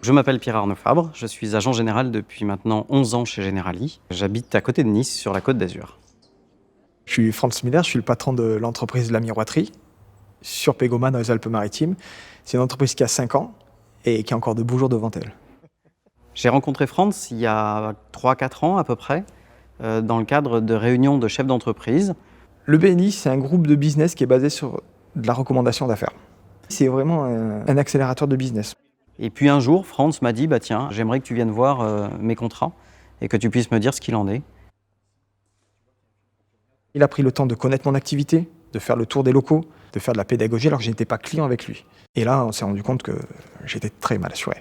Je m'appelle Pierre-Arnaud Fabre, je suis agent général depuis maintenant 11 ans chez Generali. J'habite à côté de Nice, sur la Côte d'Azur. Je suis Franz Miller, je suis le patron de l'entreprise La Miroiterie sur Pégomas dans les Alpes-Maritimes. C'est une entreprise qui a 5 ans et qui a encore de beaux jours devant elle. J'ai rencontré Franz il y a 3-4 ans à peu près, dans le cadre de réunions de chefs d'entreprise. Le BNI, c'est un groupe de business qui est basé sur de la recommandation d'affaires. C'est vraiment un accélérateur de business. Et puis un jour, Franz m'a dit, tiens, j'aimerais que tu viennes voir mes contrats et que tu puisses me dire ce qu'il en est. Il a pris le temps de connaître mon activité, de faire le tour des locaux, de faire de la pédagogie alors que je n'étais pas client avec lui. Et là, on s'est rendu compte que j'étais très mal assuré.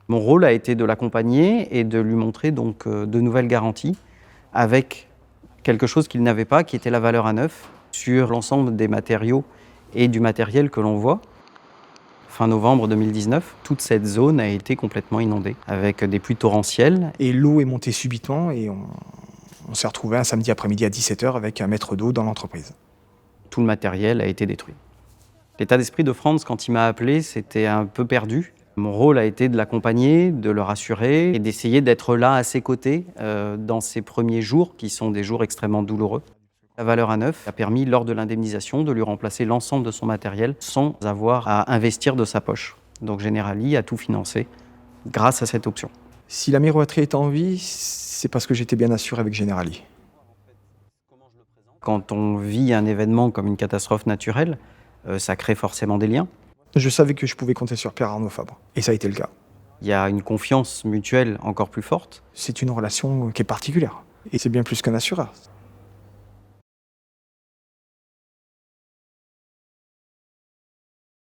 Mon rôle a été de l'accompagner et de lui montrer donc de nouvelles garanties avec quelque chose qu'il n'avait pas, qui était la valeur à neuf sur l'ensemble des matériaux et du matériel que l'on voit. Fin novembre 2019, toute cette zone a été complètement inondée avec des pluies torrentielles. Et l'eau est montée subitement et on s'est retrouvé un samedi après-midi à 17h avec 1 mètre d'eau dans l'entreprise. Tout le matériel a été détruit. L'état d'esprit de Franz, quand il m'a appelé, c'était un peu perdu. Mon rôle a été de l'accompagner, de le rassurer et d'essayer d'être là à ses côtés dans ces premiers jours, qui sont des jours extrêmement douloureux. La valeur à neuf a permis, lors de l'indemnisation, de lui remplacer l'ensemble de son matériel sans avoir à investir de sa poche. Donc Generali a tout financé grâce à cette option. Si la miroiterie est en vie, c'est parce que j'étais bien assuré avec Generali. Quand on vit un événement comme une catastrophe naturelle, ça crée forcément des liens. Je savais que je pouvais compter sur Pierre-Arnaud Fabre, et ça a été le cas. Il y a une confiance mutuelle encore plus forte. C'est une relation qui est particulière, et c'est bien plus qu'un assureur.